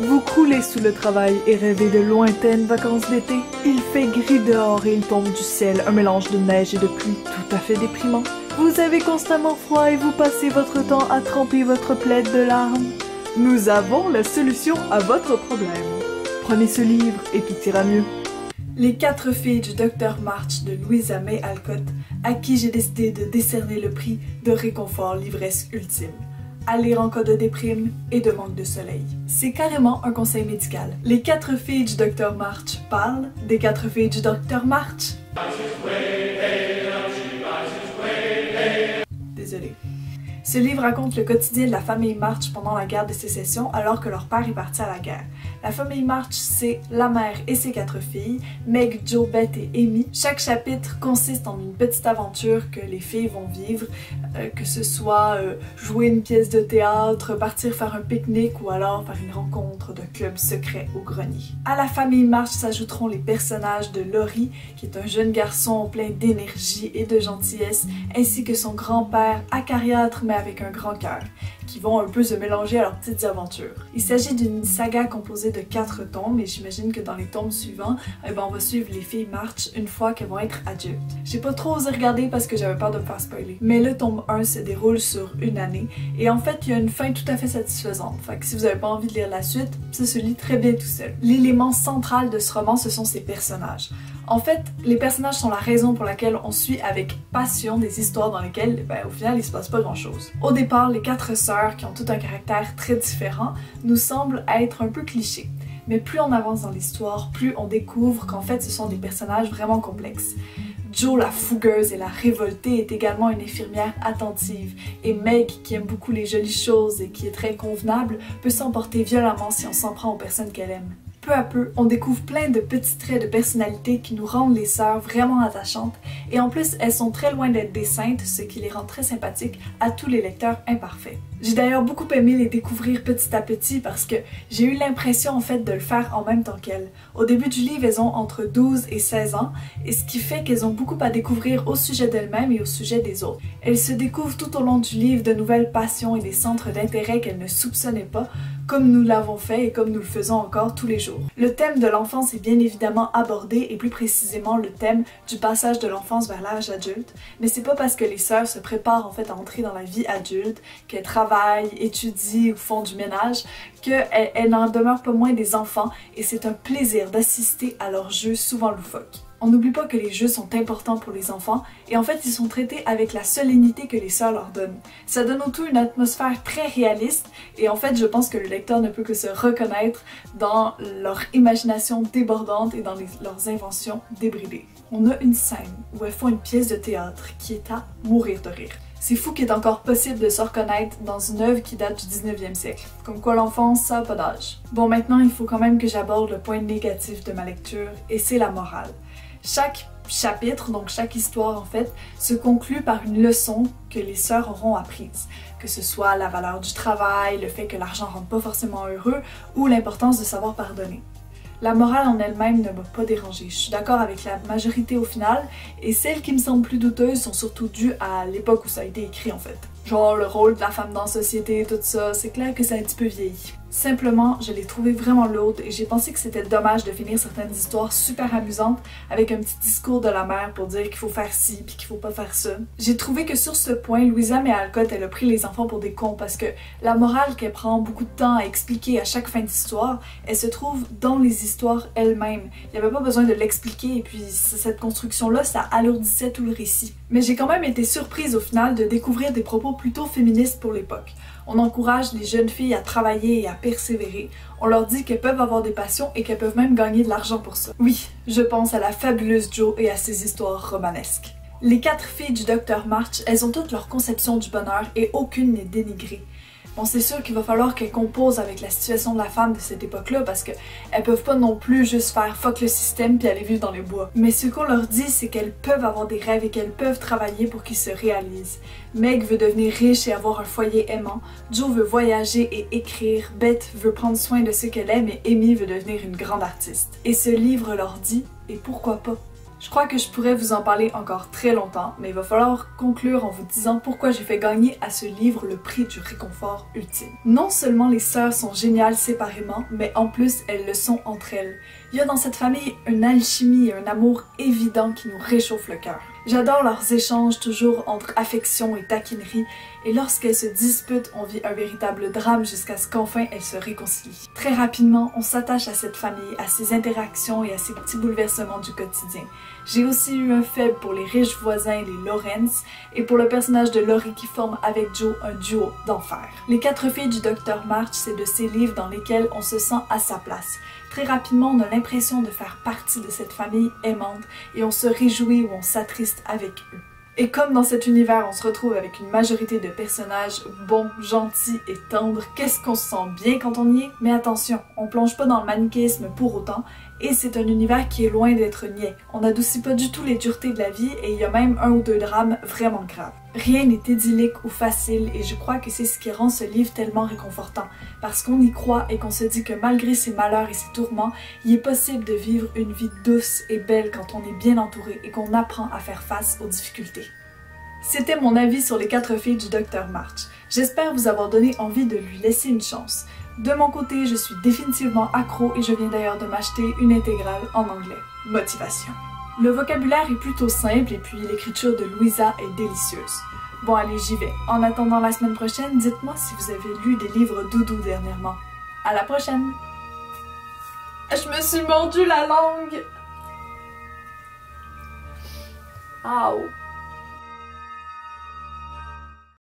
Vous croulez sous le travail et rêvez de lointaines vacances d'été. Il fait gris dehors et il tombe du ciel, un mélange de neige et de pluie tout à fait déprimant. Vous avez constamment froid et vous passez votre temps à tremper votre plaid de larmes. Nous avons la solution à votre problème. Prenez ce livre et tout ira mieux. Les 4 filles du Dr March de Louisa May Alcott, à qui j'ai décidé de décerner le prix de réconfort livresque ultime. À lire en cas de déprime et de manque de soleil. C'est carrément un conseil médical. Les 4 filles du Dr March parlent des 4 filles du Dr March. Désolée. Ce livre raconte le quotidien de la famille March pendant la guerre de sécession alors que leur père est parti à la guerre. La famille March, c'est la mère et ses 4 filles, Meg, Jo, Beth et Amy. Chaque chapitre consiste en une petite aventure que les filles vont vivre, que ce soit jouer une pièce de théâtre, partir faire un pique-nique ou alors faire une rencontre d'un club secret au grenier. À la famille March s'ajouteront les personnages de Laurie, qui est un jeune garçon plein d'énergie et de gentillesse, ainsi que son grand-père acariâtre mais avec un grand cœur, qui vont un peu se mélanger à leurs petites aventures. Il s'agit d'une saga composée de 4 tomes et j'imagine que dans les tomes suivants, on va suivre les filles March une fois qu'elles vont être adultes. J'ai pas trop osé regarder parce que j'avais peur de me faire spoiler. Mais le tome 1 se déroule sur une année et en fait il y a une fin tout à fait satisfaisante. Fait que si vous avez pas envie de lire la suite, ça se lit très bien tout seul. L'élément central de ce roman, ce sont ses personnages. En fait, les personnages sont la raison pour laquelle on suit avec passion des histoires dans lesquelles, au final, il se passe pas grand-chose. Au départ, les 4 sœurs, qui ont tout un caractère très différent, nous semblent être un peu clichés. Mais plus on avance dans l'histoire, plus on découvre qu'en fait, ce sont des personnages vraiment complexes. Jo, la fougueuse et la révoltée, est également une infirmière attentive, et Meg, qui aime beaucoup les jolies choses et qui est très convenable, peut s'emporter violemment si on s'en prend aux personnes qu'elle aime. Peu à peu, on découvre plein de petits traits de personnalité qui nous rendent les sœurs vraiment attachantes et en plus, elles sont très loin d'être des saintes, ce qui les rend très sympathiques à tous les lecteurs imparfaits. J'ai d'ailleurs beaucoup aimé les découvrir petit à petit parce que j'ai eu l'impression en fait de le faire en même temps qu'elles. Au début du livre, elles ont entre 12 et 16 ans et ce qui fait qu'elles ont beaucoup à découvrir au sujet d'elles-mêmes et au sujet des autres. Elles se découvrent tout au long du livre de nouvelles passions et des centres d'intérêt qu'elles ne soupçonnaient pas, comme nous l'avons fait et comme nous le faisons encore tous les jours. Le thème de l'enfance est bien évidemment abordé et plus précisément le thème du passage de l'enfance vers l'âge adulte, mais c'est pas parce que les sœurs se préparent en fait à entrer dans la vie adulte, qu'elles travaillent, étudient ou font du ménage, qu'elles n'en demeurent pas moins des enfants et c'est un plaisir d'assister à leurs jeux souvent loufoques. On n'oublie pas que les jeux sont importants pour les enfants et en fait ils sont traités avec la solennité que les sœurs leur donnent. Ça donne au tout une atmosphère très réaliste et en fait je pense que le lecteur ne peut que se reconnaître dans leur imagination débordante et dans leurs inventions débridées. On a une scène où elles font une pièce de théâtre qui est à mourir de rire. C'est fou qu'il est encore possible de se reconnaître dans une œuvre qui date du 19e siècle. Comme quoi l'enfance, ça n'a pas d'âge. Bon, maintenant il faut quand même que j'aborde le point négatif de ma lecture et c'est la morale. Chaque chapitre, donc chaque histoire en fait, se conclut par une leçon que les sœurs auront apprise. Que ce soit la valeur du travail, le fait que l'argent rende pas forcément heureux ou l'importance de savoir pardonner. La morale en elle-même ne m'a pas dérangée. Je suis d'accord avec la majorité au final et celles qui me semblent plus douteuses sont surtout dues à l'époque où ça a été écrit en fait. Genre le rôle de la femme dans la société et tout ça, c'est clair que ça a un petit peu vieilli. Simplement, je l'ai trouvé vraiment lourde et j'ai pensé que c'était dommage de finir certaines histoires super amusantes avec un petit discours de la mère pour dire qu'il faut faire ci puis qu'il faut pas faire ça. J'ai trouvé que sur ce point, Louisa May Alcott, elle a pris les enfants pour des cons parce que la morale qu'elle prend beaucoup de temps à expliquer à chaque fin d'histoire, elle se trouve dans les histoires elles-mêmes. Il n'y avait pas besoin de l'expliquer et puis cette construction-là, ça alourdissait tout le récit. Mais j'ai quand même été surprise au final de découvrir des propos plutôt féministes pour l'époque. On encourage les jeunes filles à travailler et à persévérer. On leur dit qu'elles peuvent avoir des passions et qu'elles peuvent même gagner de l'argent pour ça. Oui, je pense à la fabuleuse Jo et à ses histoires romanesques. Les 4 filles du Dr March, elles ont toutes leur conception du bonheur et aucune n'est dénigrée. Bon, c'est sûr qu'il va falloir qu'elles composent avec la situation de la femme de cette époque-là parce qu'elles peuvent pas non plus juste faire fuck le système puis aller vivre dans les bois. Mais ce qu'on leur dit, c'est qu'elles peuvent avoir des rêves et qu'elles peuvent travailler pour qu'ils se réalisent. Meg veut devenir riche et avoir un foyer aimant, Jo veut voyager et écrire, Beth veut prendre soin de ce qu'elle aime et Amy veut devenir une grande artiste. Et ce livre leur dit « et pourquoi pas ?» Je crois que je pourrais vous en parler encore très longtemps, mais il va falloir conclure en vous disant pourquoi j'ai fait gagner à ce livre le prix du réconfort ultime. Non seulement les sœurs sont géniales séparément, mais en plus elles le sont entre elles. Il y a dans cette famille une alchimie et un amour évident qui nous réchauffe le cœur. J'adore leurs échanges toujours entre affection et taquinerie, et lorsqu'elles se disputent, on vit un véritable drame jusqu'à ce qu'enfin elles se réconcilient. Très rapidement, on s'attache à cette famille, à ses interactions et à ses petits bouleversements du quotidien. J'ai aussi eu un faible pour les riches voisins, les Lawrence, et pour le personnage de Laurie qui forme avec Joe un duo d'enfer. Les 4 filles du Dr March, c'est de ces livres dans lesquels on se sent à sa place. Très rapidement, on a l'impression de faire partie de cette famille aimante et on se réjouit ou on s'attriste avec eux. Et comme dans cet univers, on se retrouve avec une majorité de personnages bons, gentils et tendres, qu'est-ce qu'on se sent bien quand on y est? Mais attention, on plonge pas dans le manichéisme pour autant, et c'est un univers qui est loin d'être niais. On n'adoucit pas du tout les duretés de la vie et il y a même 1 ou 2 drames vraiment graves. Rien n'est idyllique ou facile et je crois que c'est ce qui rend ce livre tellement réconfortant, parce qu'on y croit et qu'on se dit que malgré ses malheurs et ses tourments, il est possible de vivre une vie douce et belle quand on est bien entouré et qu'on apprend à faire face aux difficultés. C'était mon avis sur les 4 filles du Dr March. J'espère vous avoir donné envie de lui laisser une chance. De mon côté, je suis définitivement accro et je viens d'ailleurs de m'acheter une intégrale en anglais. Motivation. Le vocabulaire est plutôt simple et puis l'écriture de Louisa est délicieuse. Bon allez, j'y vais. En attendant la semaine prochaine, dites-moi si vous avez lu des livres doudou dernièrement. À la prochaine! Je me suis mordu la langue! Aouh!